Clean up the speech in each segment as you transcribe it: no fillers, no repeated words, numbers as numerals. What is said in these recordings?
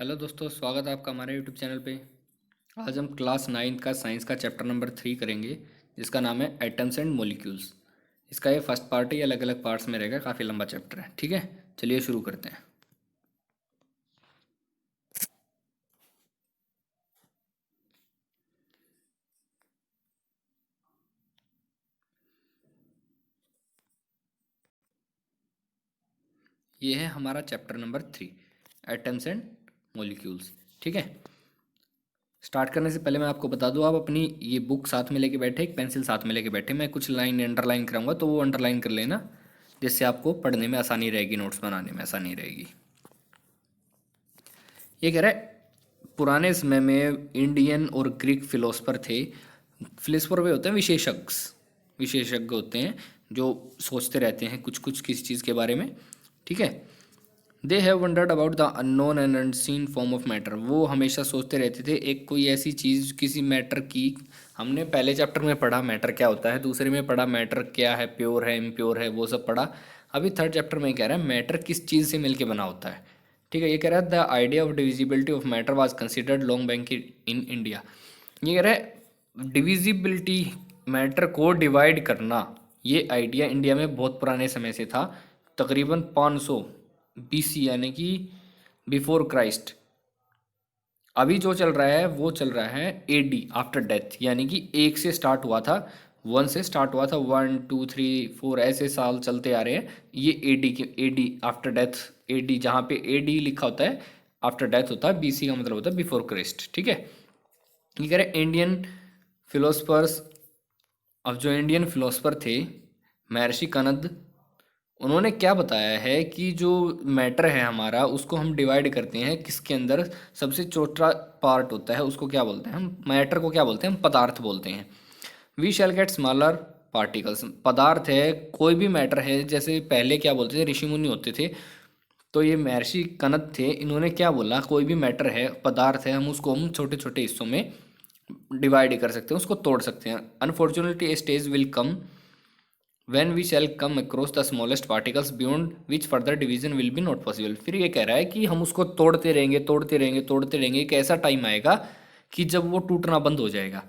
Hello दोस्तों, स्वागत है आपका हमारे यूट्यूब चैनल पे। आज हम क्लास 9 का साइंस का चैप्टर नंबर 3 करेंगे, जिसका नाम है एटम्स एंड मॉलिक्यूल्स। इसका ये फर्स्ट पार्ट है, ये अलग अलग पार्ट्स में रहेगा, काफ़ी लंबा चैप्टर है। ठीक है, चलिए शुरू करते हैं। ये है हमारा chapter number 3, atoms and molecules. ठीक है, स्टार्ट करने से पहले मैं आपको बता दूं, आप अपनी ये बुक साथ में लेके बैठे, एक पेंसिल साथ में लेके बैठे। मैं कुछ लाइन अंडरलाइन कराऊंगा, तो वो अंडरलाइन कर लेना, जिससे आपको पढ़ने में आसानी रहेगी, नोट्स बनाने में आसानी रहेगी। ये कह रहा है पुराने समय में इंडियन और ग्रीक फिलोसफर थे। फिलोसफर वे होते हैं विशेषज्ञ, विशेषज्ञ होते हैं जो सोचते रहते हैं कुछ कुछ किसी चीज़ के बारे में। ठीक है, they have wandered about the unknown and unseen form of matter. वो हमेशा सोचते रहते थे एक कोई ऐसी चीज़ किसी मैटर की। हमने पहले चैप्टर में पढ़ा मैटर क्या होता है, दूसरे में पढ़ा मैटर क्या है, प्योर है इम्प्योर है, वो सब पढ़ा। अभी थर्ड चैप्टर में कह रहा है मैटर किस चीज़ से मिलके बना होता है। ठीक है, ये कह रहा है the idea of divisibility of matter was considered long back in India. ये कह रहा है डिविजिबिलिटी, मैटर को डिवाइड करना, ये आइडिया इंडिया में बहुत पुराने समय से था। तकरीबन 500 BC यानी कि बिफोर क्राइस्ट। अभी जो चल रहा है वो चल रहा है AD, आफ्टर डेथ, यानी कि एक से स्टार्ट हुआ था, 1 से स्टार्ट हुआ था, 1 2 3 4 ऐसे साल चलते आ रहे हैं। ये AD के AD आफ्टर डेथ, AD जहाँ पे AD लिखा होता है आफ्टर डेथ होता है, BC का मतलब होता है बिफोर क्राइस्ट। ठीक है, ये कह रहे हैं इंडियन फिलोसफर्स। अब जो इंडियन फिलोसफर थे महर्षि कनद, उन्होंने क्या बताया है कि जो मैटर है हमारा उसको हम डिवाइड करते हैं किसके अंदर। सबसे छोटा पार्ट होता है उसको क्या बोलते हैं हम, मैटर को क्या बोलते हैं हम, पदार्थ बोलते हैं। We shall get smaller particles. पदार्थ है कोई भी मैटर है, जैसे पहले क्या बोलते थे ऋषि मुनि होते थे, तो ये महर्षि कनद थे, इन्होंने क्या बोला कोई भी मैटर है पदार्थ है, हम छोटे छोटे हिस्सों में डिवाइड कर सकते हैं, उसको तोड़ सकते हैं। Unfortunately a stage will come when we shall come across the smallest particles beyond which further division will be not possible। फिर ये कह रहा है कि हम उसको तोड़ते रहेंगे तोड़ते रहेंगे तोड़ते रहेंगे, एक ऐसा टाइम आएगा कि जब वो टूटना बंद हो जाएगा,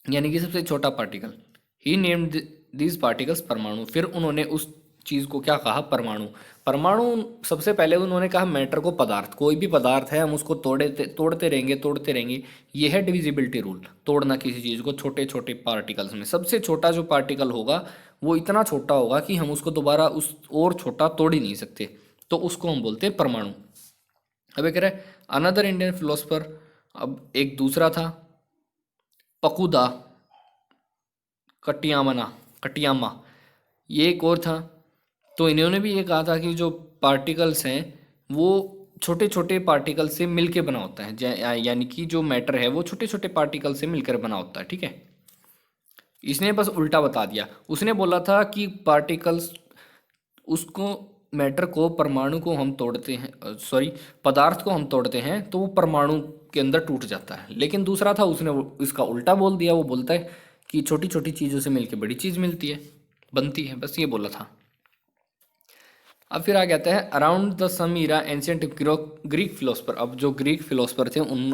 यानी कि सबसे छोटा particle. He named these particles परमाणु। फिर उन्होंने उस चीज़ को क्या कहा, परमाणु। परमाणु सबसे पहले उन्होंने कहा मैटर को पदार्थ, कोई भी पदार्थ है हम उसको तोड़ते रहेंगे तोड़ते रहेंगे। ये है डिविजिबिलिटी रूल, तोड़ना किसी चीज़ को छोटे छोटे पार्टिकल्स में। सबसे छोटा जो पार्टिकल होगा वो इतना छोटा होगा कि हम उसको दोबारा उस और छोटा तोड़ ही नहीं सकते, तो उसको हम बोलते हैं परमाणु। अब एक है अनदर इंडियन फिलोसफर, अब एक दूसरा था पकुदा कटियामना, कटियामा, ये एक और था। तो इन्होंने भी ये कहा था कि जो पार्टिकल्स हैं वो छोटे छोटे पार्टिकल से मिलके बना होता है, यानी कि जो मैटर है वो छोटे छोटे पार्टिकल से मिलकर बना होता है। ठीक है, इसने बस उल्टा बता दिया। उसने बोला था कि पार्टिकल्स, उसको मैटर को, परमाणु को हम तोड़ते हैं, सॉरी पदार्थ को हम तोड़ते हैं तो वो परमाणु के अंदर टूट जाता है। लेकिन दूसरा था उसने इसका उल्टा बोल दिया, वो बोलता है कि छोटी छोटी चीज़ों से मिलकर बड़ी चीज़ मिलती है, बनती है, बस ये बोला था। अब फिर आ जाता है around the some era ancient Greek philosopher. अब जो ग्रीक फिलोसफर थे उन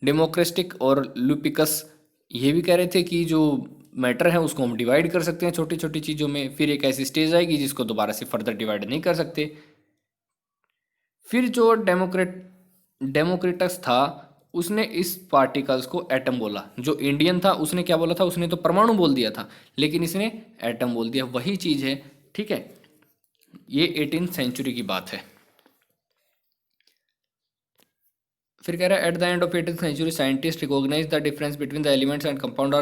डेमोक्रिस्टिक और लुपिकस ये भी कह रहे थे कि जो मैटर है उसको हम डिवाइड कर सकते हैं छोटी छोटी चीज़ों में। फिर एक ऐसी स्टेज आएगी जिसको दोबारा से फर्दर डिवाइड नहीं कर सकते। फिर जो डेमोक्रिटस था उसने इस पार्टिकल्स को एटम बोला। जो इंडियन था उसने क्या बोला था, उसने तो परमाणु बोल दिया था, लेकिन इसने एटम बोल दिया, वही चीज़ है। ठीक है, ये 18th सेंचुरी की बात है। फिर कह रहा है at the end of 18th century scientist recognise the difference between the elements and compound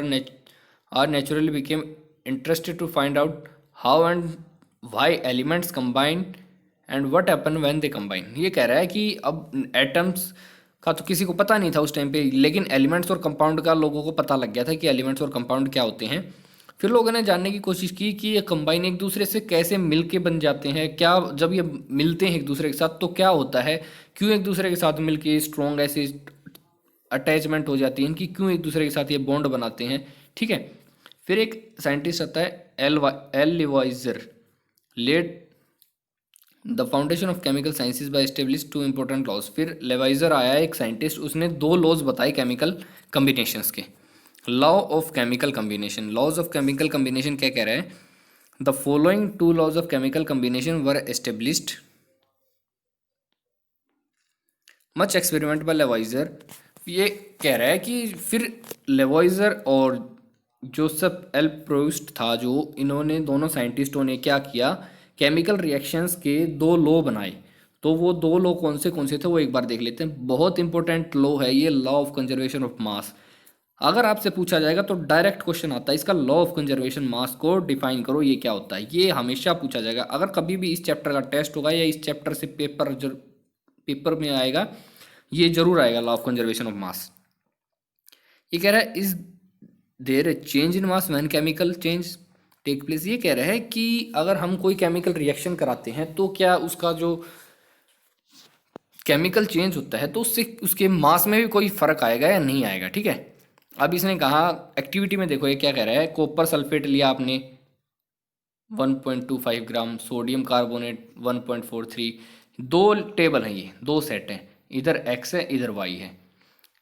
are naturally became interested to find out how and why elements combine and what happen when they combine. ये कह रहा है कि अब atoms का तो किसी को पता नहीं था उस टाइम पे, लेकिन एलिमेंट्स और कंपाउंड का लोगों को पता लग गया था कि एलिमेंट्स और कंपाउंड क्या होते हैं। फिर लोगों ने जानने की कोशिश की कि ये कंबाइन एक दूसरे से कैसे मिलके बन जाते हैं, क्या जब ये मिलते हैं एक दूसरे के साथ तो क्या होता है, क्यों एक दूसरे के साथ मिलके स्ट्रॉन्ग ऐसे अटैचमेंट हो जाती है इनकी, क्यों एक दूसरे के साथ ये बॉन्ड बनाते हैं। ठीक है, फिर एक साइंटिस्ट आता है L Lavoisier, laid the foundation of chemical sciences by establish two important laws. फिर लेवाइजर आया एक साइंटिस्ट, उसने दो लॉज बताए केमिकल कम्बिनेशंस के। Law of chemical combination, laws of chemical combination क्या कह रहा है? The following two laws of chemical combination were established much experiment by Lavoisier. ये कह रहा है कि फिर लेवाइजर और जोसेफ एल प्रोस्ट था, जो इन्होंने दोनों साइंटिस्टों ने क्या किया, केमिकल रिएक्शंस के दो लॉ बनाए। तो वो दो लॉ कौन से थे वो एक बार देख लेते हैं। बहुत इंपॉर्टेंट लॉ है ये, लॉ ऑफ कंजर्वेशन ऑफ मास। अगर आपसे पूछा जाएगा तो डायरेक्ट क्वेश्चन आता है इसका, लॉ ऑफ कंजर्वेशन मास को डिफाइन करो, ये क्या होता है, ये हमेशा पूछा जाएगा। अगर कभी भी इस चैप्टर का टेस्ट होगा या इस चैप्टर से पेपर में आएगा, ये जरूर आएगा law of conservation of mass. ये कह रहा है is there a change in mass when chemical change take place. ये कह रहा है कि अगर हम कोई केमिकल रिएक्शन कराते हैं तो क्या उसका जो केमिकल चेंज होता है तो उससे उसके मास में भी कोई फर्क आएगा या नहीं आएगा। ठीक है, अब इसने कहा एक्टिविटी में, देखो ये क्या कह रहा है, कॉपर सल्फेट लिया आपने 1.25 ग्राम, सोडियम कार्बोनेट 1.43, दो टेबल हैं, ये दो सेट हैं, इधर एक्स है इधर वाई है,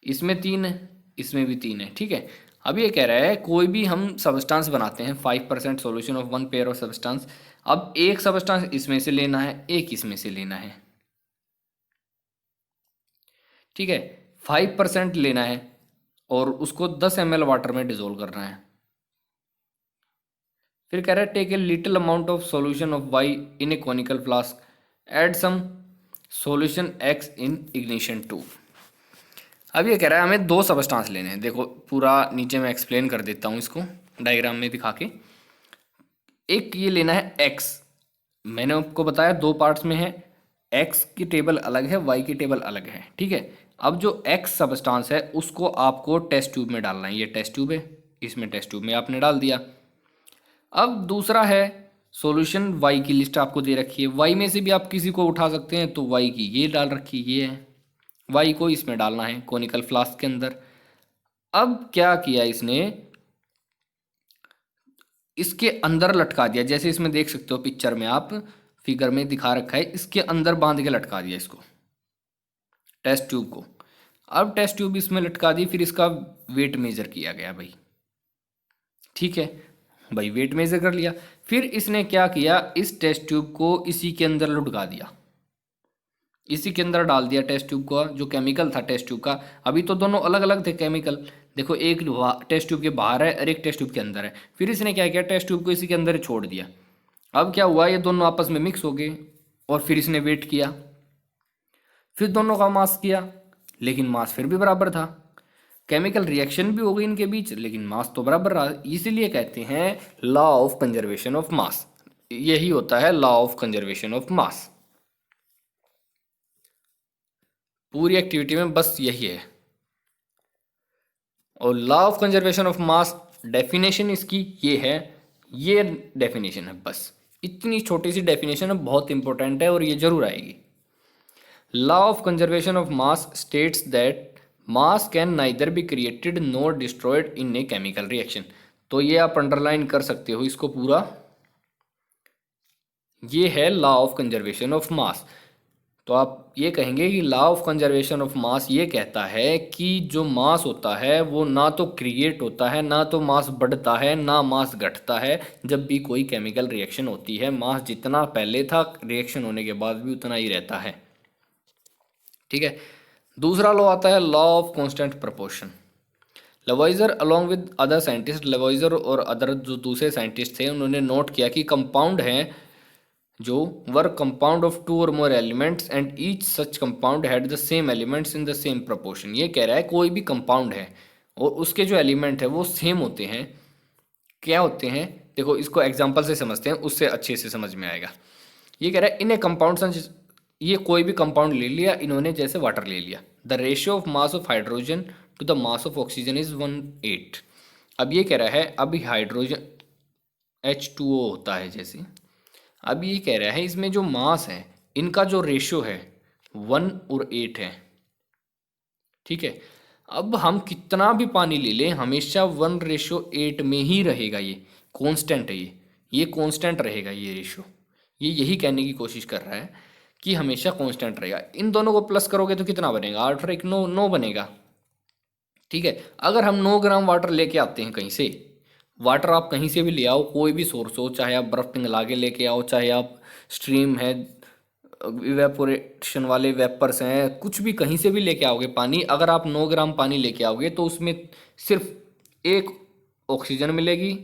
इसमें 3 है इसमें भी 3 है। ठीक है, अब ये कह रहा है कोई भी हम सब्सटेंस बनाते हैं 5% solution of one pair of substance. अब एक सब्सटेंस इसमें से लेना है, एक इसमें से लेना है। ठीक है, 5% लेना है और उसको 10 ml वाटर में डिजोल्व करना है। फिर कह रहा है take a little amount of solution of Y in a conical flask, add some solution X in ignition 2। अब ये कह रहा है हमें दो सबस्टांस लेने हैं। देखो पूरा नीचे मैं एक्सप्लेन कर देता हूँ इसको डायग्राम में दिखा के। एक ये लेना है एक्स, मैंने आपको बताया दो पार्ट्स में है, एक्स की टेबल अलग है, वाई की टेबल अलग है। ठीक है, अब जो एक्स सबस्टांस है उसको आपको टेस्ट ट्यूब में डालना है, ये टेस्ट ट्यूब है, इसमें टेस्ट ट्यूब में आपने डाल दिया। अब दूसरा है सॉल्यूशन, वाई की लिस्ट आपको दे रखी है, वाई में से भी आप किसी को उठा सकते हैं, तो वाई की ये डाल रखी ये है, वाई को इसमें डालना है कोनिकल फ्लास्क के अंदर। अब क्या किया इसने, इसके अंदर लटका दिया, जैसे इसमें देख सकते हो पिक्चर में, आप फिगर में दिखा रखा है, इसके अंदर बांध के लटका दिया इसको, टेस्ट ट्यूब को। अब टेस्ट ट्यूब इसमें लटका दी, फिर इसका वेट मेजर किया गया भाई। ठीक है भाई, वेट मेजर कर लिया, फिर इसने क्या किया, इस टेस्ट ट्यूब को इसी के अंदर लुढ़का दिया, इसी के अंदर डाल दिया टेस्ट ट्यूब का, जो केमिकल था टेस्ट ट्यूब का। अभी तो दोनों अलग अलग थे केमिकल, देखो एक टेस्ट ट्यूब के बाहर है और एक टेस्ट ट्यूब के अंदर है। फिर इसने क्या किया, टेस्ट ट्यूब को इसी के अंदर ही छोड़ दिया। अब क्या हुआ, ये दोनों आपस में मिक्स हो गए और फिर इसने वेट किया, फिर दोनों का मास किया, लेकिन मास फिर भी बराबर था। केमिकल रिएक्शन भी हो गई इनके बीच, लेकिन मास तो बराबर रहा। इसीलिए कहते हैं लॉ ऑफ कंजर्वेशन ऑफ मास, यही होता है लॉ ऑफ कंजर्वेशन ऑफ मास। पूरी एक्टिविटी में बस यही है। और law of conservation of mass definition इसकी ये है, ये डेफिनेशन है, बस इतनी छोटी सी डेफिनेशन है, बहुत इंपॉर्टेंट है और ये जरूर आएगी। Law of conservation of mass states that mass can neither be created nor destroyed in a chemical reaction. तो ये आप अंडरलाइन कर सकते हो इसको पूरा, ये है लॉ ऑफ कंजर्वेशन ऑफ मास। तो आप ये कहेंगे कि law of conservation of mass ये कहता है कि जो मास होता है वो ना तो क्रिएट होता है, ना तो मास बढ़ता है, ना मास घटता है। जब भी कोई केमिकल रिएक्शन होती है, मास जितना पहले था रिएक्शन होने के बाद भी उतना ही रहता है। ठीक है, दूसरा लॉ आता है law of constant proportion. Lavoisier along with other scientist, Lavoisier और अदर जो दूसरे साइंटिस्ट थे उन्होंने नोट किया कि कंपाउंड हैं जो वर कंपाउंड ऑफ टू और more elements and each such compound had the same elements in the same proportion. ये कह रहा है कोई भी कंपाउंड है और उसके जो एलिमेंट है वो सेम होते हैं। क्या होते हैं, देखो इसको एग्जांपल से समझते हैं, उससे अच्छे से समझ में आएगा। ये कह रहा है इन ए कंपाउंड, ये कोई भी कंपाउंड ले लिया इन्होंने, जैसे वाटर ले लिया, the ratio of mass of hydrogen to the mass of oxygen is 1:8। अब ये कह रहा है अभी हाइड्रोजन H2O होता है जैसे, अब ये कह रहा है इसमें जो मास है इनका जो रेशियो है 1 और 8 है। ठीक है, अब हम कितना भी पानी ले लें हमेशा 1:8 में ही रहेगा, ये कांस्टेंट है, ये कांस्टेंट रहेगा ये रेशियो, ये यही कहने की कोशिश कर रहा है कि हमेशा कांस्टेंट रहेगा। इन दोनों को प्लस करोगे तो कितना बनेगा, 8 और 1 9, 9 बनेगा। ठीक है, अगर हम 9 ग्राम वाटर लेके आते हैं कहीं से, वाटर आप कहीं से भी ले आओ, कोई भी सोर्स हो, चाहे आप बर्फ पिघला के लेके आओ, चाहे आप स्ट्रीम है, इवेपोरेशन वाले वेपर्स हैं, कुछ भी कहीं से भी लेके आओगे पानी, अगर आप 9 ग्राम पानी लेके आओगे तो उसमें सिर्फ एक ऑक्सीजन मिलेगी,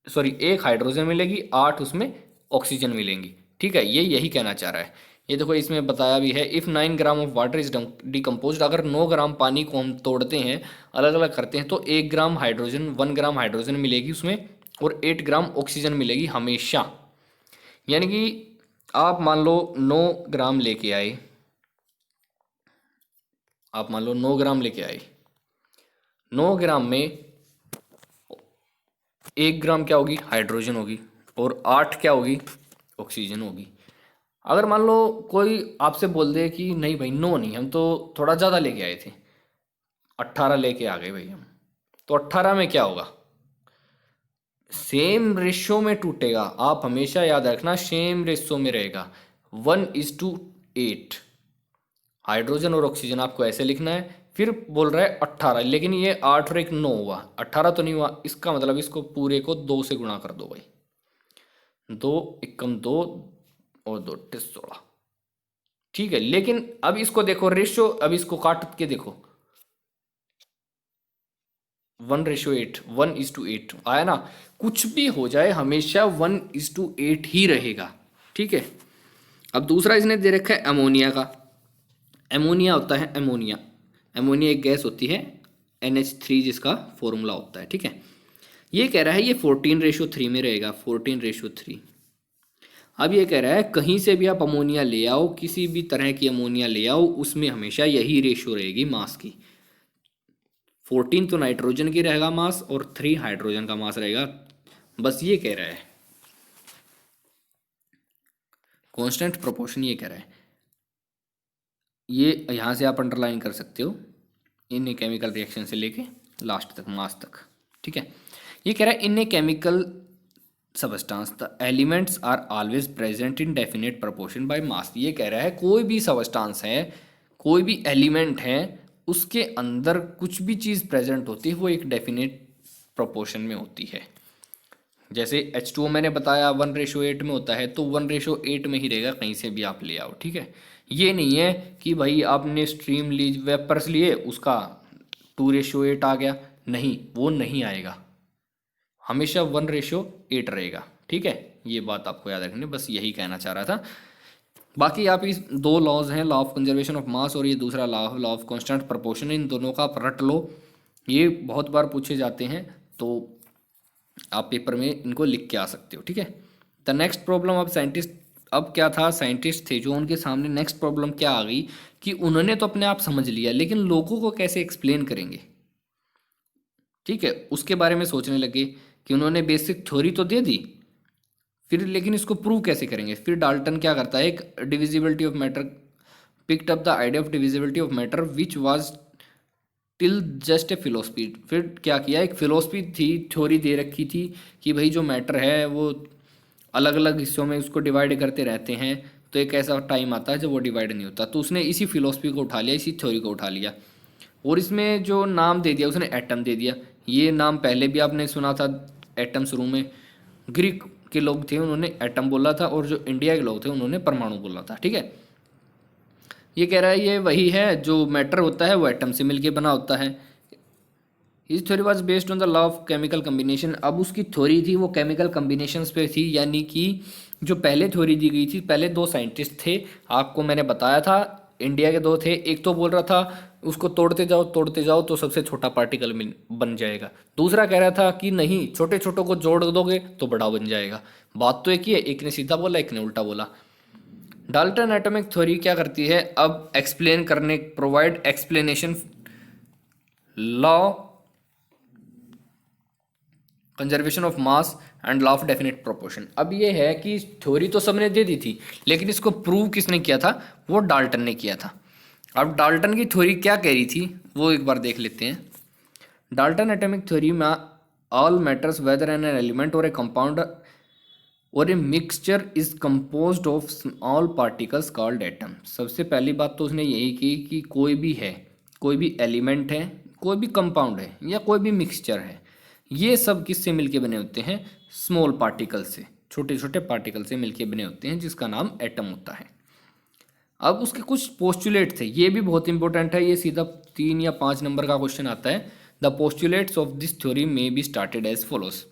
सॉरी एक हाइड्रोजन मिलेगी, 8 उसमें ऑक्सीजन मिलेंगी। ठीक है, ये यही कहना चाह रहा है। ये देखो इसमें बताया भी है, if 9 gram of water is decompose, अगर 9 ग्राम पानी को हम तोड़ते हैं, अलग अलग करते हैं, तो 1 ग्राम हाइड्रोजन, 1 ग्राम हाइड्रोजन मिलेगी उसमें, और 8 ग्राम ऑक्सीजन मिलेगी हमेशा। यानी कि आप मान लो 9 ग्राम लेके आए, आप मान लो 9 ग्राम लेके आए, 9 ग्राम में 1 ग्राम क्या होगी, हाइड्रोजन होगी, और 8 क्या होगी, ऑक्सीजन होगी। अगर मान लो कोई आपसे बोल दे कि नहीं भाई 9 नहीं, हम तो थोड़ा ज़्यादा लेके आए थे, 18 लेके आ गए भाई हम, तो 18 में क्या होगा, सेम रेशियो में टूटेगा। आप हमेशा याद रखना सेम रेशियो में रहेगा, 1:8। हाइड्रोजन और ऑक्सीजन आपको ऐसे लिखना है। फिर बोल रहा है 18, लेकिन ये 8 और 1 9 हुआ, 18 तो नहीं हुआ, इसका मतलब इसको पूरे को 2 से गुणा कर दो भाई, 2 एकम 2 और 2 16। ठीक है, लेकिन अब इसको देखो रेशियो, अब इसको काट के देखो, 1:8, 1:8 आया ना। कुछ भी हो जाए हमेशा 1:8 ही रहेगा। ठीक है, अब दूसरा इसने दे रखा है अमोनिया का। अमोनिया होता है अमोनिया, अमोनिया एक गैस होती है, NH3 जिसका फॉर्मूला होता है। ठीक है, ये कह रहा है ये 14:3 में रहेगा, 14:3। अब ये कह रहा है कहीं से भी आप अमोनिया ले आओ, किसी भी तरह की अमोनिया ले आओ, उसमें हमेशा यही रेशियो रहेगी मास की। 14 तो नाइट्रोजन की रहेगा मास, और 3 हाइड्रोजन का मास रहेगा। बस ये कह रहा है कांस्टेंट प्रोपोर्शन, ये कह रहा है। ये यहाँ से आप अंडरलाइन कर सकते हो, इन ए केमिकल रिएक्शन से लेके लास्ट तक, मास तक। ठीक है, ये कह रहा है in a chemical substance the elements are always present in definite proportion by mass. ये कह रहा है कोई भी सबस्टांस है, कोई भी एलिमेंट है, उसके अंदर कुछ भी चीज़ प्रेजेंट होती है वो एक डेफिनेट प्रोपोर्शन में होती है। जैसे H2O मैंने बताया 1:8 में होता है, तो 1:8 में ही रहेगा, कहीं से भी आप ले आओ। ठीक है, ये नहीं है कि भाई आपने स्ट्रीम ली, वेपर्स लिए, उसका 2:8 आ गया, नहीं, वो नहीं आएगा, हमेशा 1:8 रहेगा। ठीक है, ये बात आपको याद रखनी, बस यही कहना चाह रहा था। बाकी आप इस 2 लॉज हैं, लॉ ऑफ कंजर्वेशन ऑफ मास और ये दूसरा लॉ ऑफ कांस्टेंट प्रोपोर्शन, इन दोनों का आप रट लो, ये बहुत बार पूछे जाते हैं, तो आप पेपर में इनको लिख के आ सकते हो। ठीक है, द नेक्स्ट प्रॉब्लम, अब साइंटिस्ट, अब क्या था, साइंटिस्ट थे जो, उनके सामने नेक्स्ट प्रॉब्लम क्या आ गई कि उन्होंने तो अपने आप समझ लिया, लेकिन लोगों को कैसे एक्सप्लेन करेंगे। ठीक है, उसके बारे में सोचने लगे कि उन्होंने बेसिक थ्योरी तो दे दी, फिर लेकिन इसको प्रूव कैसे करेंगे। फिर डाल्टन क्या करता है, एक divisibility of matter, picked up the idea of divisibility of matter which was till just a philosophy. फिर क्या किया, एक फिलोसफी थी, थ्योरी दे रखी थी कि भाई जो मैटर है वो अलग अलग हिस्सों में उसको डिवाइड करते रहते हैं, तो एक ऐसा टाइम आता है जब वो डिवाइड नहीं होता। तो उसने इसी फिलोसफी को उठा लिया, इसी थ्योरी को उठा लिया, और इसमें जो नाम दे दिया उसने एटम दे दिया। ये नाम पहले भी आपने सुना था, एटम शुरू में ग्रीक के लोग थे, उन्होंने एटम बोला था, और जो इंडिया के लोग थे उन्होंने परमाणु बोला था। ठीक है, ये कह रहा है ये वही है, जो मैटर होता है वो एटम से मिलके बना होता है। इस theory was based on the law of chemical combination. अब उसकी थ्योरी थी वो केमिकल कम्बिनेशंस पे थी, यानी कि जो पहले थ्योरी दी गई थी, पहले 2 साइंटिस्ट थे, आपको मैंने बताया था, इंडिया के 2 थे। एक तो बोल रहा था उसको तोड़ते जाओ तो सबसे छोटा पार्टिकल बन जाएगा, दूसरा कह रहा था कि नहीं, छोटे छोटों को जोड़ दोगे तो बड़ा बन जाएगा। बात तो एक ही है, एक ने सीधा बोला, एक ने उल्टा बोला। डाल्टन एटॉमिक थ्योरी क्या करती है, अब एक्सप्लेन करने, provide explanation law conservation of mass and law of definite proportion. अब ये है कि थ्योरी तो सबने दे दी थी, लेकिन इसको प्रूव किसने किया था, वो डाल्टन ने किया था। अब डाल्टन की थ्योरी क्या कह रही थी वो एक बार देख लेते हैं। डाल्टन एटॉमिक थ्योरी में all matters whether an element और ए कंपाउंड और a mixture is composed of small particles called atom. सबसे पहली बात तो उसने यही की कि कोई भी है, कोई भी एलिमेंट है, कोई भी कंपाउंड है या कोई भी मिक्सचर है, ये सब किससे मिलके बने होते हैं? स्मॉल पार्टिकल से, छोटे छोटे पार्टिकल से मिलके बने होते हैं, जिसका नाम एटम होता है। अब उसके कुछ पोस्टुलेट थे, ये भी बहुत इंपॉर्टेंट है, ये सीधा 3 या 5 नंबर का क्वेश्चन आता है। The postulates of this theory में बी स्टार्टेड एज फॉलोज।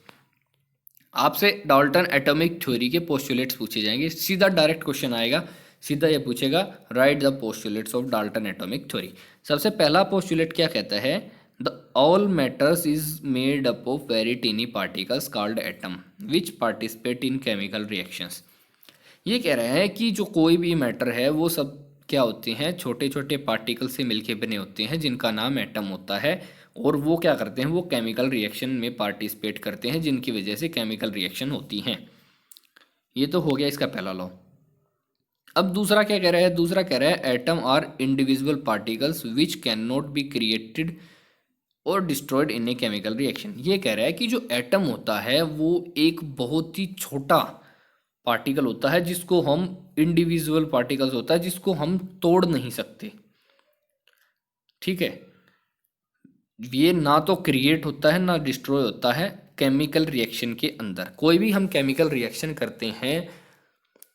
आपसे डाल्टन एटॉमिक थ्योरी के पोस्टुलेट्स पूछे जाएंगे, सीधा डायरेक्ट क्वेश्चन आएगा, सीधा ये पूछेगा write the postulates of Dalton atomic theory. सबसे पहला पोस्टुलेट क्या कहता है? The all matters is made up of very tiny particles called atom which participate in chemical reactions. ये कह रहा है कि जो कोई भी मैटर है वो सब क्या होते हैं? छोटे छोटे पार्टिकल से मिलके बने होते हैं, जिनका नाम एटम होता है। और वो क्या करते हैं? वो केमिकल रिएक्शन में पार्टिसिपेट करते हैं, जिनकी वजह से केमिकल रिएक्शन होती हैं। ये तो हो गया इसका पहला लॉ। अब दूसरा क्या कह रहा है? दूसरा कह रहा है atom are individual particles which can not be created और destroyed in a chemical reaction. ये कह रहा है कि जो एटम होता है वो एक बहुत ही छोटा पार्टिकल होता है, जिसको हम इंडिविजुअल पार्टिकल्स होता है, जिसको हम तोड़ नहीं सकते। ठीक है, ये ना तो क्रिएट होता है ना डिस्ट्रॉय होता है केमिकल रिएक्शन के अंदर। कोई भी हम केमिकल रिएक्शन करते हैं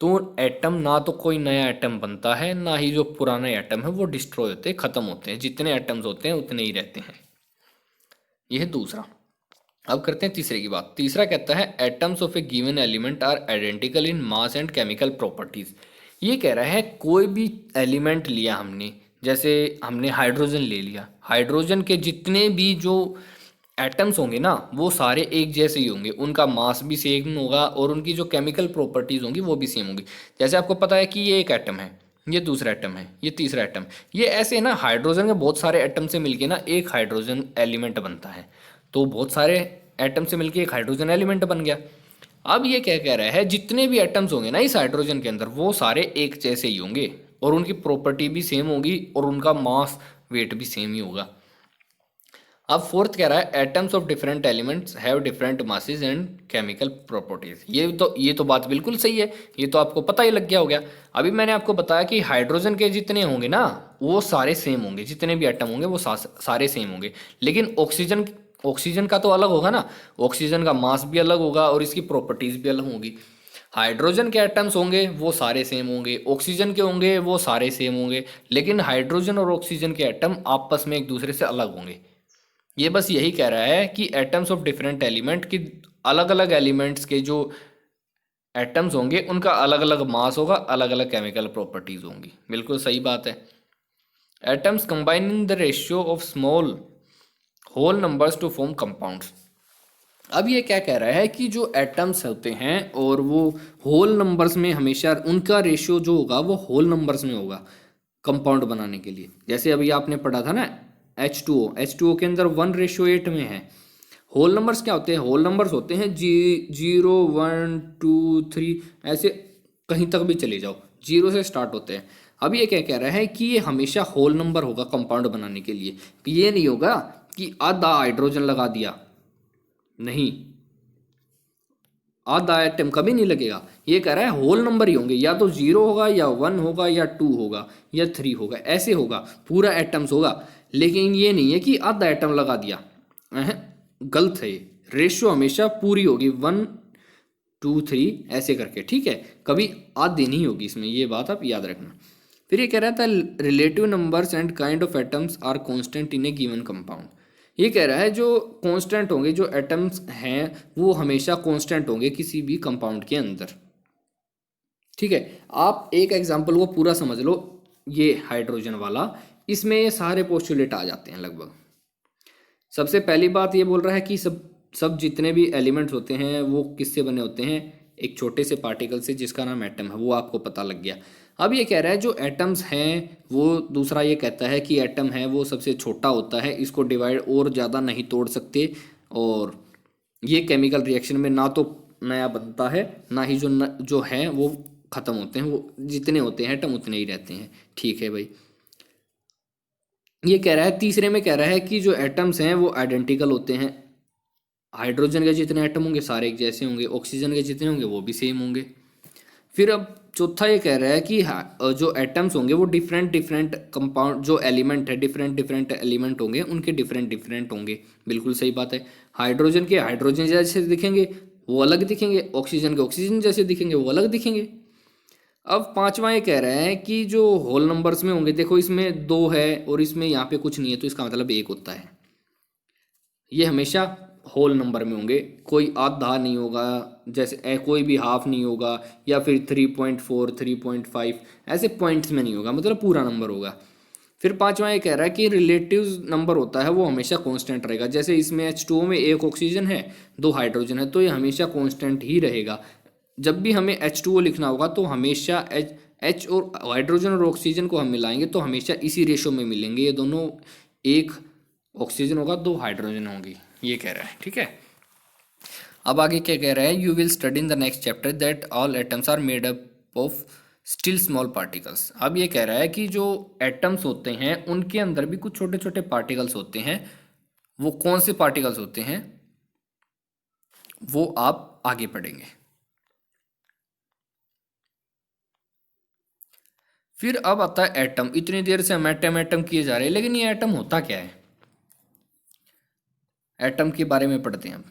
तो एटम, ना तो कोई नया एटम बनता है, ना ही जो पुराने एटम है वो डिस्ट्रॉय होते हैं, खत्म होते हैं। जितने एटम्स होते हैं उतने ही रहते हैं। यह है दूसरा। अब करते हैं तीसरे की बात। तीसरा कहता है atoms of a given element are identical in mass and chemical properties. ये कह रहा है कोई भी एलिमेंट लिया हमने, जैसे हमने हाइड्रोजन ले लिया, हाइड्रोजन के जितने भी जो एटम्स होंगे ना वो सारे एक जैसे ही होंगे, उनका मास भी सेम होगा और उनकी जो केमिकल प्रॉपर्टीज होंगी वो भी सेम होंगी। जैसे आपको पता है कि ये एक एटम है, ये दूसरा एटम है, ये तीसरा एटम, ये ऐसे ना हाइड्रोजन के बहुत सारे एटम से मिलके ना एक हाइड्रोजन एलिमेंट बनता है। तो बहुत सारे एटम से मिलके एक हाइड्रोजन एलिमेंट बन गया। अब ये क्या कह रहा है? जितने भी एटम्स होंगे ना इस हाइड्रोजन के अंदर वो सारे एक जैसे ही होंगे और उनकी प्रॉपर्टी भी सेम होगी और उनका मास वेट भी सेम ही होगा। अब फोर्थ कह रहा है atoms of different elements have different masses and chemical properties. ये तो बात बिल्कुल सही है, ये तो आपको पता ही लग गया हो गया। अभी मैंने आपको बताया कि हाइड्रोजन के जितने होंगे ना वो सारे सेम होंगे, जितने भी एटम होंगे वो सारे सेम होंगे। लेकिन ऑक्सीजन ऑक्सीजन का तो अलग होगा ना, ऑक्सीजन का मास भी अलग होगा और इसकी प्रॉपर्टीज भी अलग होंगी। हाइड्रोजन के एटम्स होंगे वो सारे सेम होंगे, ऑक्सीजन के होंगे वो सारे सेम होंगे, लेकिन हाइड्रोजन और ऑक्सीजन के एटम आपस में एक दूसरे से अलग होंगे। ये बस यही कह रहा है कि एटम्स ऑफ डिफरेंट एलिमेंट की, अलग अलग एलिमेंट्स के जो एटम्स होंगे उनका अलग अलग मास होगा, अलग अलग केमिकल प्रॉपर्टीज होंगी। बिल्कुल सही बात है। Atoms combine in the ratio of small whole numbers to form compounds. अब ये क्या कह रहा है कि जो एटम्स होते हैं और वो होल नंबर्स में हमेशा उनका रेशियो जो होगा वो होल नंबर्स में होगा कंपाउंड बनाने के लिए। जैसे अभी आपने पढ़ा था ना H2O के अंदर 1:8 में है। होल नंबर्स क्या होते हैं? होल नंबर्स होते हैं 0 1 2 3 ऐसे कहीं तक भी चले जाओ, जीरो से स्टार्ट होते हैं। अब ये क्या कह रहा है कि ये हमेशा होल नंबर होगा कंपाउंड बनाने के लिए। ये नहीं होगा कि आधा हाइड्रोजन लगा दिया, नहीं, आधा आइटम कभी नहीं लगेगा। ये कह रहा है होल नंबर ही होंगे, या तो 0 होगा या 1 होगा या 2 होगा या 3 होगा, ऐसे होगा, पूरा एटम्स होगा। लेकिन ये नहीं है कि आधा एटम लगा दिया, गलत है। ये रेशियो हमेशा पूरी होगी 1 2 3 ऐसे करके, ठीक है, कभी आधी नहीं होगी इसमें, ये बात आप याद रखना। फिर ये कह रहा था relative numbers and kind of atoms are constant in a given compound. ये कह रहा है जो कांस्टेंट होंगे, जो एटम्स हैं वो हमेशा कांस्टेंट होंगे किसी भी कंपाउंड के अंदर। ठीक है, आप एक एग्जांपल को पूरा समझ लो, ये हाइड्रोजन वाला, इसमें ये सारे पोस्टुलेट आ जाते हैं लगभग। सबसे पहली बात ये बोल रहा है कि सब जितने भी एलिमेंट्स होते हैं वो किससे बने होते हैं? एक छोटे से पार्टिकल से जिसका नाम एटम है, वो आपको पता लग गया। अब ये कह रहा है जो एटम्स हैं वो, दूसरा ये कहता है कि एटम है वो सबसे छोटा होता है, इसको डिवाइड और ज़्यादा नहीं तोड़ सकते, और ये केमिकल रिएक्शन में ना तो नया बनता है ना ही जो है वो ख़त्म होते हैं, वो जितने होते हैं एटम उतने ही रहते हैं। ठीक है भाई। ये कह रहा है तीसरे में कह रहा है कि जो एटम्स हैं वो आइडेंटिकल होते हैं, हाइड्रोजन के जितने एटम होंगे सारे एक जैसे होंगे, ऑक्सीजन के जितने होंगे वो भी सेम होंगे। फिर अब चौथा ये कह रहा है कि जो एटम्स होंगे वो डिफरेंट डिफरेंट कंपाउंड, जो एलिमेंट है डिफरेंट डिफरेंट एलिमेंट होंगे उनके डिफरेंट डिफरेंट होंगे। बिल्कुल सही बात है। हाइड्रोजन के हाइड्रोजन जैसे दिखेंगे वो अलग दिखेंगे, ऑक्सीजन के ऑक्सीजन जैसे दिखेंगे वो अलग दिखेंगे। अब पांचवा ये कह रहे हैं कि जो होल नंबर्स में होंगे, देखो इसमें 2 है और इसमें यहाँ पे कुछ नहीं है तो इसका मतलब 1 होता है। ये हमेशा होल नंबर में होंगे, कोई आधा नहीं होगा, जैसे कोई भी हाफ नहीं होगा, या फिर 3.4 3.5 ऐसे पॉइंट्स में नहीं होगा, मतलब पूरा नंबर होगा। फिर पांचवा ये कह रहा है कि रिलेटिव नंबर होता है वो हमेशा कांस्टेंट रहेगा। जैसे इसमें H2O में 1 ऑक्सीजन है 2 हाइड्रोजन है तो ये हमेशा कांस्टेंट ही रहेगा। जब भी हमें H2O लिखना होगा तो हमेशा H और हाइड्रोजन और ऑक्सीजन को हम मिलाएंगे तो हमेशा इसी रेशो में मिलेंगे, ये दोनों, 1 ऑक्सीजन होगा 2 हाइड्रोजन होंगी, ये कह रहा है। ठीक है, अब आगे क्या कह रहा है, you will study in the next chapter that all atoms are made up of still small particles. अब ये कह रहा है कि जो एटम्स होते हैं उनके अंदर भी कुछ छोटे छोटे पार्टिकल्स होते हैं। वो कौन से पार्टिकल्स होते हैं वो आप आगे पढ़ेंगे। फिर अब आता है एटम। इतनी देर से हम एटम एटम किए जा रहे हैं, लेकिन ये एटम होता क्या है, एटम के बारे में पढ़ते हैं अब।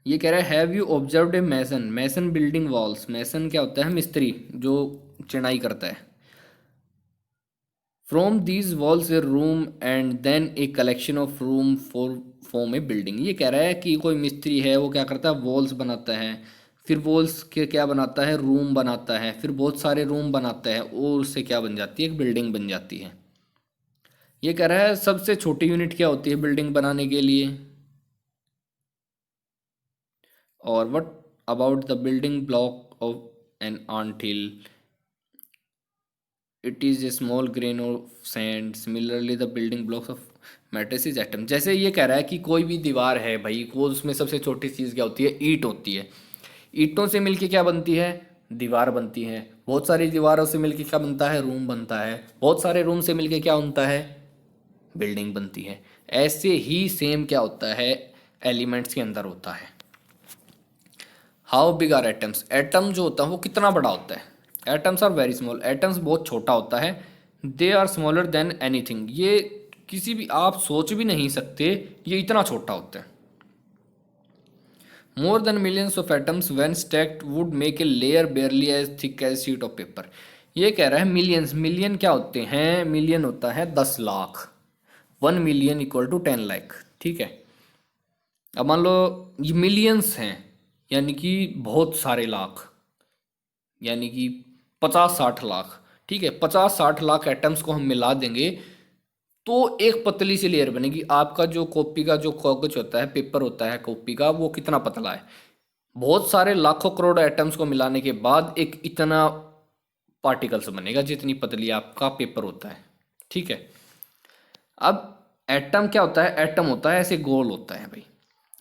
ये कह रहा है have you observed a mason, mason building walls. Mason क्या होता है, मिस्त्री जो चिनाई करता है। From these walls a room and then a collection of room for form a building. ये कह रहा है कि कोई मिस्त्री है वो क्या करता है, वॉल्स बनाता है, फिर वॉल्स के क्या बनाता है, रूम बनाता है, फिर बहुत सारे रूम बनाता है और उससे क्या बन जाती है, एक बिल्डिंग बन जाती है। ये कह रहा है सबसे छोटी यूनिट क्या होती है बिल्डिंग बनाने के लिए, और what about the building block of an ant hill, it is a small grain of sand, similarly the building blocks of matrix is atom। जैसे ये कह रहा है कि कोई भी दीवार है भाई, वो उसमें सबसे छोटी चीज़ क्या होती है, ईंट होती है। ईंटों से मिलके क्या बनती है, दीवार बनती है। बहुत सारी दीवारों से मिलके क्या बनता है, रूम बनता है। बहुत सारे रूम से मिलके क्या बनता है, बिल्डिंग बनती है। ऐसे ही सेम क्या होता है, एलिमेंट्स के अंदर होता है। How big are atoms, atom जो होता है वो कितना बड़ा होता है। Atoms are very small, atoms बहुत छोटा होता है। They are smaller than anything, ये किसी भी, आप सोच भी नहीं सकते ये इतना छोटा होता है। More than millions of atoms when stacked would make a layer barely as thick as sheet of paper. ये कह रहा है मिलियंस, मिलियन क्या होते हैं, मिलियन होता है 10 lakh, 1 million equal to 10 lakh. ठीक है, अब मान लो ये मिलियंस हैं यानी कि बहुत सारे लाख, यानी कि 50-60 लाख। ठीक है, 50-60 लाख एटम्स को हम मिला देंगे तो एक पतली सी लेयर बनेगी। आपका जो कॉपी का जो कागज होता है, पेपर होता है कॉपी का, वो कितना पतला है, बहुत सारे लाखों करोड़ एटम्स को मिलाने के बाद एक इतना पार्टिकल्स बनेगा जितनी पतली आपका पेपर होता है। ठीक है, अब एटम क्या होता है, एटम होता है ऐसे गोल होता है भाई।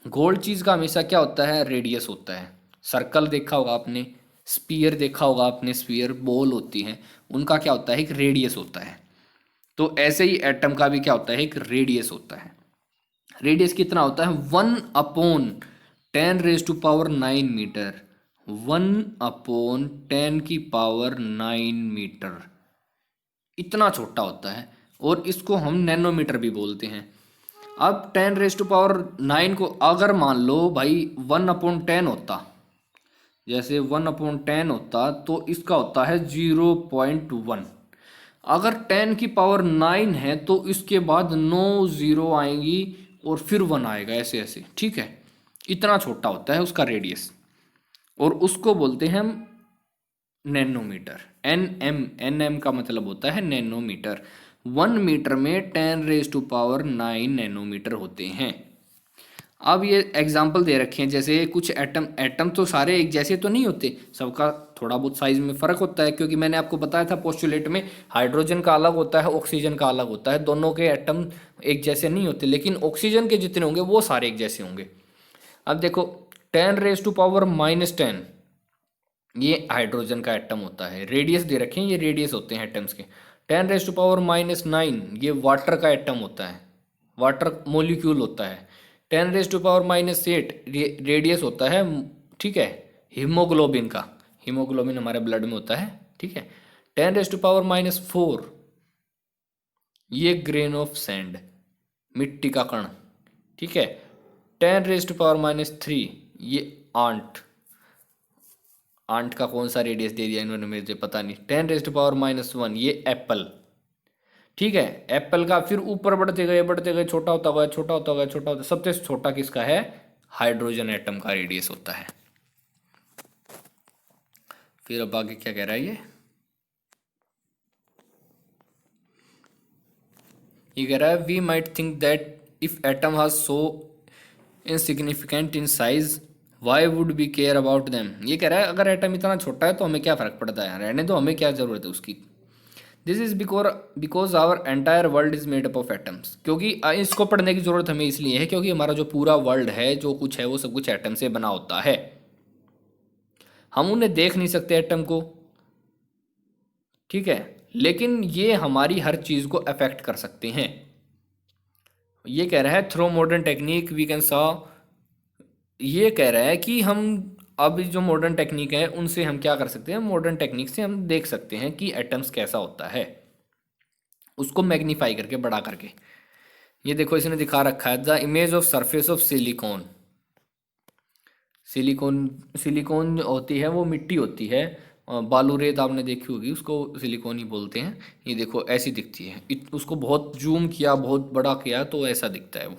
गोल चीज़ का हमेशा क्या होता है, रेडियस होता है। सर्कल देखा होगा आपने, स्पीयर देखा होगा आपने, स्पीयर बॉल होती हैं, उनका क्या होता है, एक रेडियस होता है। तो ऐसे ही एटम का भी क्या होता है, एक रेडियस होता है। रेडियस कितना होता है, 1/10⁻⁹ मीटर, 1/10⁹ इतना छोटा होता है, और इसको हम नैनोमीटर भी बोलते हैं। अब 10⁻⁹ को अगर मान लो भाई 1/10 होता, जैसे 1/10 होता तो इसका होता है 0.1। अगर 10⁹ है तो इसके बाद 9 जीरो आएंगी और फिर 1 आएगा, ऐसे ऐसे। ठीक है, इतना छोटा होता है उसका रेडियस, और उसको बोलते हैं हम नैनोमीटर। एन एम का मतलब होता है नैनोमीटर। 1 मीटर में 10⁻⁹ नैनोमीटर होते हैं। अब ये एग्जाम्पल दे रखे हैं, जैसे कुछ एटम, एटम तो सारे एक जैसे तो नहीं होते, सबका थोड़ा बहुत साइज में फ़र्क होता है, क्योंकि मैंने आपको बताया था पोस्टुलेट में हाइड्रोजन का अलग होता है, ऑक्सीजन का अलग होता है, दोनों के एटम एक जैसे नहीं होते, लेकिन ऑक्सीजन के जितने होंगे वो सारे एक जैसे होंगे। अब देखो 10⁻⁻10 ये हाइड्रोजन का एटम होता है, रेडियस दे रखे हैं, ये रेडियस होते हैं एटम्स के। 10⁻⁹ ये वाटर का एटम होता है, वाटर मोलिक्यूल होता है। 10⁻⁸ रेडियस होता है, ठीक है, हीमोग्लोबिन का। हीमोग्लोबिन हमारे ब्लड में होता है, ठीक है। 10⁻⁴ ये ग्रेन ऑफ सैंड, मिट्टी का कण, ठीक है। 10⁻³ ये आंट, आंट का कौन सा रेडियस दे दिया इन्होंने मुझे पता नहीं। 10⁻⁻1 ये एप्पल, ठीक है। एप्पल का फिर ऊपर बढ़ते गए छोटा होता गया, छोटा होता गया, छोटा होता, सबसे छोटा किसका है? हाइड्रोजन एटम का रेडियस होता है। फिर अब आगे क्या कह रहा है ये कह रहा है we might think that if atom has so insignificant in size why would be care about them. ये कह रहा है अगर एटम इतना छोटा है तो हमें क्या फ़र्क पड़ता है, रहने दो, हमें क्या ज़रूरत है उसकी। This is because our entire world is made up of atoms. क्योंकि इसको पढ़ने की ज़रूरत हमें इसलिए है क्योंकि हमारा जो पूरा वर्ल्ड है, जो कुछ है, वो सब कुछ एटम से बना होता है। हम उन्हें देख नहीं सकते एटम को, ठीक है, लेकिन ये हमारी हर चीज़ को अफेक्ट कर सकते हैं। ये कह रहा है through modern technique we can saw, ये कह रहा है कि हम अब जो मॉडर्न टेक्निक है उनसे हम क्या कर सकते हैं, मॉडर्न टेक्निक से हम देख सकते हैं कि एटम्स कैसा होता है, उसको मैग्नीफाई करके, बड़ा करके। ये देखो इसने दिखा रखा है the image of surface of silicon. Silicon, silicon होती है वो मिट्टी होती है, बालू रेत आपने देखी होगी, उसको सिलिकॉन ही बोलते हैं। ये देखो ऐसी दिखती है, उसको बहुत जूम किया, बहुत बड़ा किया तो ऐसा दिखता है वो।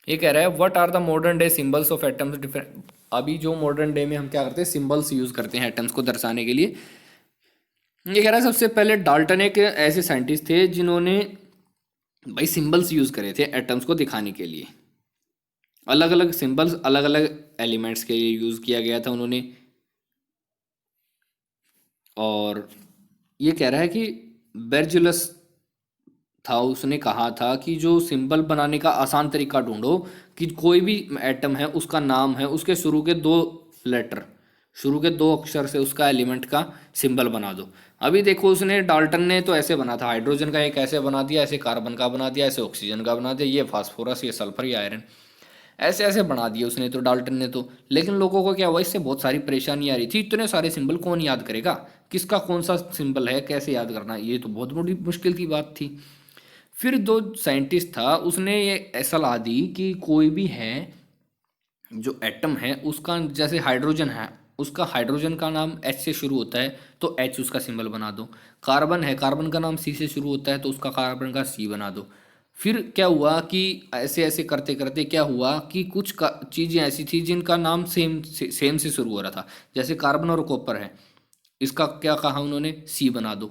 ये कह रहा है what are the modern day symbols of atoms different. अभी जो मॉडर्न डे में हम क्या करते हैं, सिंबल्स यूज करते हैं एटम्स को दर्शाने के लिए। ये कह रहा है सबसे पहले डाल्टन एक ऐसे साइंटिस्ट थे जिन्होंने भाई सिंबल्स यूज करे थे एटम्स को दिखाने के लिए। अलग अलग सिंबल्स अलग अलग एलिमेंट्स के लिए यूज किया गया था उन्होंने। और ये कह रहा है कि बेरजुलस था, उसने कहा था कि जो सिंबल बनाने का आसान तरीका ढूंढो, कि कोई भी एटम है उसका नाम है, उसके शुरू के 2 लेटर, शुरू के 2 अक्षर से उसका एलिमेंट का सिंबल बना दो। अभी देखो उसने, डाल्टन ने तो ऐसे बना था, हाइड्रोजन का एक ऐसे बना दिया, ऐसे कार्बन का बना दिया, ऐसे ऑक्सीजन का बना दिया, ये फास्फोरस, ये सल्फर, ये आयरन, ऐसे ऐसे बना दिए उसने तो, डाल्टन ने तो। लेकिन लोगों को क्या हुआ, इससे बहुत सारी परेशानी आ रही थी, इतने सारे सिंबल कौन याद करेगा, किसका कौन सा सिंबल है, कैसे याद करना, ये तो बहुत बड़ी मुश्किल की बात थी। फिर 2 साइंटिस्ट था, उसने ये सलाह दी कि कोई भी है जो एटम है उसका, जैसे हाइड्रोजन है, उसका हाइड्रोजन का नाम एच से शुरू होता है तो एच उसका सिंबल बना दो। कार्बन है, कार्बन का नाम सी से शुरू होता है तो उसका कार्बन का सी बना दो। फिर क्या हुआ कि ऐसे ऐसे करते करते क्या हुआ कि कुछ चीज़ें ऐसी थी जिनका नाम सेम से शुरू हो रहा था, जैसे कार्बन और कॉपर है, इसका क्या कहा उन्होंने, सी बना दो।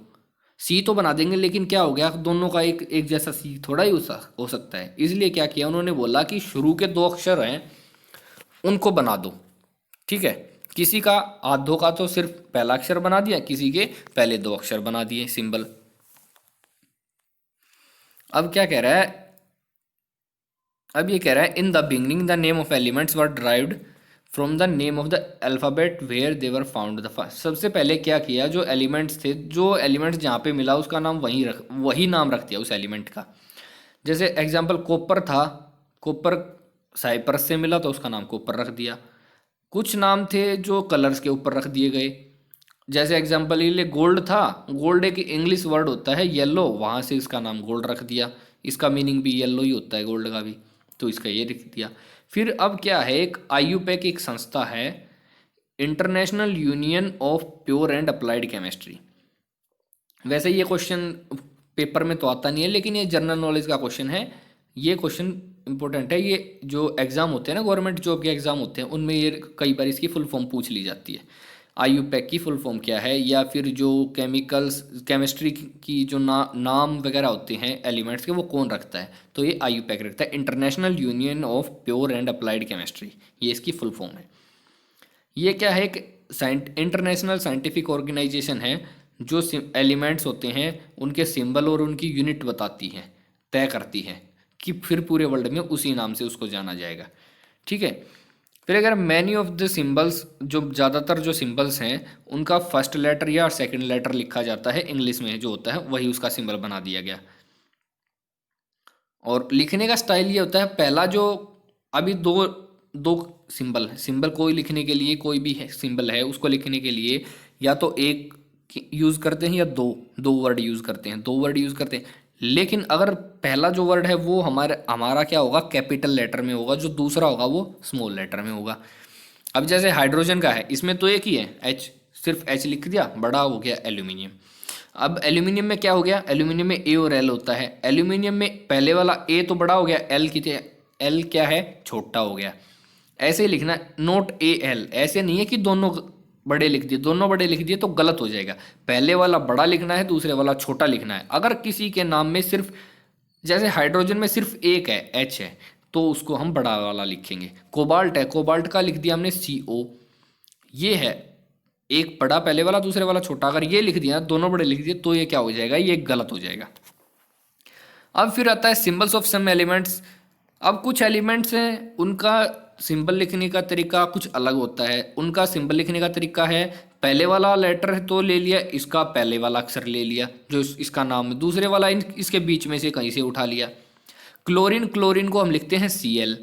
सी तो बना देंगे लेकिन क्या हो गया, दोनों का एक एक जैसा सी थोड़ा ही हो सकता है, इसलिए क्या किया उन्होंने, बोला कि शुरू के 2 अक्षर हैं उनको बना दो, ठीक है। किसी का आधों का तो सिर्फ पहला अक्षर बना दिया, किसी के पहले 2 अक्षर बना दिए सिंबल। अब क्या कह रहा है, अब ये कह रहा है in the beginning the name of elements were derived from the name of the alphabet where they were found the first. सबसे पहले क्या किया, जो एलिमेंट्स थे, जो एलिमेंट्स जहाँ पे मिला उसका नाम वही नाम रख दिया उस एलिमेंट का। जैसे एग्जाम्पल कॉपर था, कॉपर साइप्रस से मिला तो उसका नाम कॉपर रख दिया। कुछ नाम थे जो कलर्स के ऊपर रख दिए गए, जैसे एग्जाम्पल ये लिए गोल्ड था, गोल्ड एक इंग्लिश वर्ड होता है येलो, वहाँ से इसका नाम गोल्ड रख दिया, इसका मीनिंग भी येलो ही होता है गोल्ड का भी, तो इसका ये लिख दिया। फिर अब क्या है, एक आईयूपैक एक संस्था है, international union of pure and applied chemistry. वैसे ये क्वेश्चन पेपर में तो आता नहीं है लेकिन ये जनरल नॉलेज का क्वेश्चन है, ये क्वेश्चन इंपॉर्टेंट है। ये जो एग्ज़ाम होते हैं ना, गवर्नमेंट जॉब के एग्ज़ाम होते हैं, उनमें ये कई बार इसकी फुल फॉर्म पूछ ली जाती है, आईयूपैक की फुल फॉर्म क्या है, या फिर जो केमिकल्स केमिस्ट्री की जो नाम वगैरह होते हैं एलिमेंट्स के, वो कौन रखता है, तो ये आईयूपैक रखता है, international union of pure and applied chemistry, ये इसकी फुल फॉर्म है। ये क्या है, एक इंटरनेशनल साइंटिफिक ऑर्गेनाइजेशन है जो एलिमेंट्स होते हैं उनके सिंबल और उनकी यूनिट बताती है, तय करती है कि फिर पूरे वर्ल्ड में उसी नाम से उसको जाना जाएगा, ठीक है। फिर अगर मैनी ऑफ द सिंबल्स, जो ज़्यादातर जो सिंबल्स हैं उनका फर्स्ट लेटर या सेकंड लेटर लिखा जाता है, इंग्लिश में जो होता है वही उसका सिंबल बना दिया गया। और लिखने का स्टाइल ये होता है, पहला जो अभी दो दो सिंबल है, सिंबल कोई लिखने के लिए कोई भी है सिंबल है उसको लिखने के लिए या तो एक यूज़ करते हैं या दो दो वर्ड यूज़ करते हैं, दो वर्ड यूज़ करते हैं। लेकिन अगर पहला जो वर्ड है वो हमारा क्या होगा, कैपिटल लेटर में होगा, जो दूसरा होगा वो स्मॉल लेटर में होगा। अब जैसे हाइड्रोजन का है, इसमें तो एक ही है एच, सिर्फ एच लिख दिया, बड़ा हो गया एल्यूमिनियम। अब एल्यूमिनियम में क्या हो गया, एल्यूमिनियम में ए और एल होता है। एल्यूमिनियम में पहले वाला ए तो बड़ा हो गया, एल क्या है, छोटा हो गया। ऐसे ही लिखना, नोट ए एल, ऐसे नहीं है कि दोनों बड़े लिख दिए, दोनों बड़े लिख दिए तो गलत हो जाएगा। पहले वाला बड़ा लिखना है, दूसरे वाला छोटा लिखना है। अगर किसी के नाम में सिर्फ, जैसे हाइड्रोजन में सिर्फ एक है, एच है, तो उसको हम बड़ा वाला लिखेंगे। कोबाल्ट है, कोबाल्ट का लिख दिया हमने CO, ये है एक बड़ा पहले वाला, दूसरे वाला छोटा। अगर ये लिख दिया, दोनों बड़े लिख दिए, तो ये क्या हो जाएगा, ये गलत हो जाएगा। अब फिर आता है सिंबल्स ऑफ सम एलिमेंट्स। अब कुछ एलिमेंट्स हैं उनका सिंबल लिखने का तरीका कुछ अलग होता है। उनका सिंबल लिखने का तरीका है, पहले वाला लेटर है तो ले लिया, इसका पहले वाला अक्षर ले लिया जो इसका नाम है, दूसरे वाला इसके बीच में से कहीं से उठा लिया। क्लोरीन, क्लोरीन को हम लिखते हैं Cl।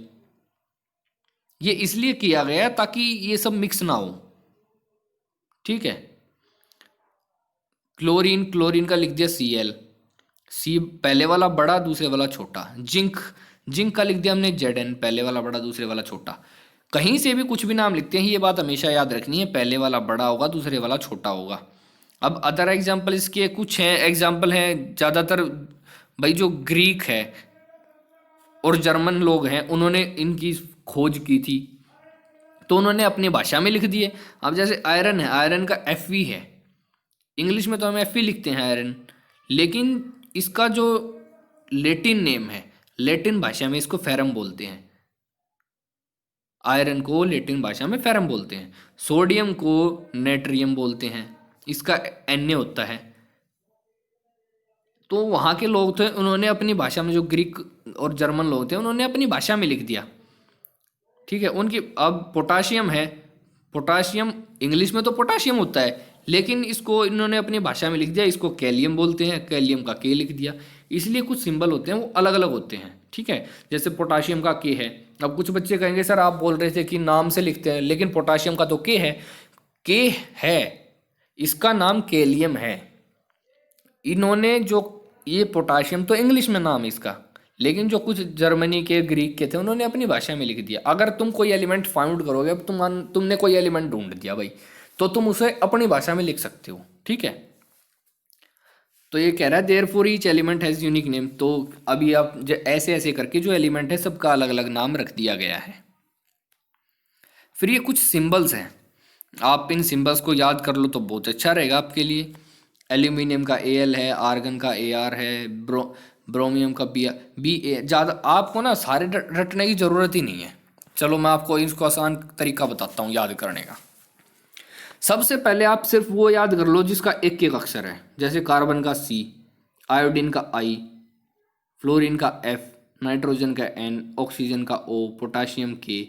ये इसलिए किया गया है ताकि ये सब मिक्स ना हो, ठीक है। क्लोरीन, क्लोरीन का लिख दिया Cl, सी पहले वाला बड़ा, दूसरे वाला छोटा। जिंक, जिंक का लिख दिया हमने Zn, पहले वाला बड़ा, दूसरे वाला छोटा। कहीं से भी कुछ भी नाम लिखते हैं, ये बात हमेशा याद रखनी है, पहले वाला बड़ा होगा, दूसरे वाला छोटा होगा। अब अदर एग्जाम्पल इसके कुछ हैं, एग्जाम्पल हैं ज़्यादातर भाई जो ग्रीक है और जर्मन लोग हैं, उन्होंने इनकी खोज की थी तो उन्होंने अपनी भाषा में लिख दिए। अब जैसे आयरन है, आयरन का Fe है, इंग्लिश में तो हम Fe लिखते हैं आयरन, लेकिन इसका जो लेटिन नेम है, लेटिन भाषा में इसको फेरम बोलते हैं। आयरन को लेटिन भाषा में फेरम बोलते हैं। सोडियम को नेट्रियम बोलते हैं, इसका Na होता है। तो वहाँ के लोग थे, उन्होंने अपनी भाषा में, जो ग्रीक और जर्मन लोग थे, उन्होंने अपनी भाषा में लिख दिया, ठीक है उनकी। अब पोटाशियम है, पोटाशियम इंग्लिश में तो पोटाशियम होता है, लेकिन इसको इन्होंने अपनी भाषा में लिख दिया, इसको कैलियम बोलते हैं, कैलियम का K लिख दिया। इसलिए कुछ सिंबल होते हैं वो अलग अलग होते हैं, ठीक है। जैसे पोटाशियम का K है। अब कुछ बच्चे कहेंगे सर आप बोल रहे थे कि नाम से लिखते हैं, लेकिन पोटाशियम का तो K है, K है, इसका नाम कैलियम है। इन्होंने जो ये पोटाशियम तो इंग्लिश में नाम है इसका, लेकिन जो कुछ जर्मनी के, ग्रीक के थे, उन्होंने अपनी भाषा में लिख दिया। अगर तुम कोई एलिमेंट फाउंड करोगे, अब तुमने कोई एलिमेंट ढूंढ दिया भाई, तो तुम उसे अपनी भाषा में लिख सकते हो, ठीक है। तो ये कह रहा है therefore each element has unique name. तो अभी आप ऐसे ऐसे करके जो एलिमेंट है सबका अलग अलग नाम रख दिया गया है। फिर ये कुछ सिंबल्स हैं, आप इन सिंबल्स को याद कर लो तो बहुत अच्छा रहेगा आपके लिए। एल्यूमिनियम का Al है, आर्गन का Ar है, ब्रोमियम का Ba। ज़्यादा आपको ना सारे रटने की ज़रूरत ही नहीं है। चलो मैं आपको इसको आसान तरीका बताता हूँ याद करने का। सबसे पहले आप सिर्फ वो याद कर लो जिसका एक एक अक्षर है, जैसे कार्बन का C, आयोडीन का I, फ्लोरीन का F, नाइट्रोजन का N, ऑक्सीजन का O, पोटाशियम K।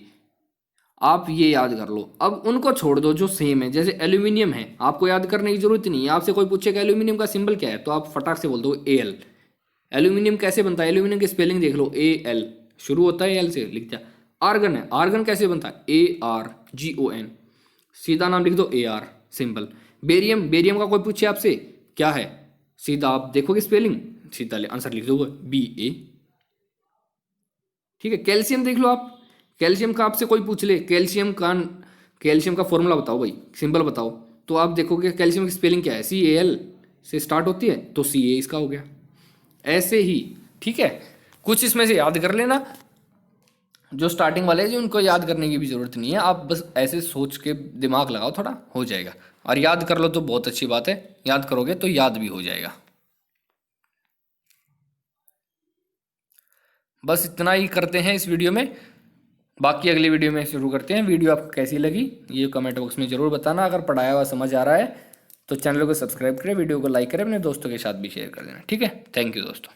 आप ये याद कर लो। अब उनको छोड़ दो जो सेम है, जैसे एल्यूमिनियम है, आपको याद करने की जरूरत नहीं है। आपसे कोई पूछेगा एल्यूमिनियम का सिंबल क्या है, तो आप फटाक से बोल दो Al। एल्यूमिनियम कैसे बनता है, एल्यूमिनियम की स्पेलिंग देख लो, Al शुरू होता है L से, लिख दिया। आर्गन है, आर्गन कैसे बनता है, ArGON, सीधा नाम लिख दो AR सिंबल। बेरियम, बेरियम का कोई पूछे आपसे क्या है, सीधा आप देखोगे स्पेलिंग, सीधा आंसर लिख दोगे BA, ठीक है। कैल्शियम देख लो आप, कैल्शियम का आपसे कोई पूछ ले कैल्शियम का फॉर्मूला बताओ भाई, सिंबल बताओ, तो आप देखोगे कैल्शियम की स्पेलिंग क्या है, CAL से स्टार्ट होती है, तो CA इसका हो गया। ऐसे ही, ठीक है। कुछ इसमें से याद कर लेना, जो स्टार्टिंग वाले हैं जो उनको याद करने की भी ज़रूरत नहीं है, आप बस ऐसे सोच के दिमाग लगाओ, थोड़ा हो जाएगा। और याद कर लो तो बहुत अच्छी बात है, याद करोगे तो याद भी हो जाएगा। बस इतना ही करते हैं इस वीडियो में, बाकी अगली वीडियो में शुरू करते हैं। वीडियो आपको कैसी लगी ये कमेंट बॉक्स में ज़रूर बताना। अगर पढ़ाया हुआ समझ आ रहा है तो चैनल को सब्सक्राइब करें, वीडियो को लाइक करें, अपने दोस्तों के साथ भी शेयर कर देना, ठीक है। थैंक यू दोस्तों।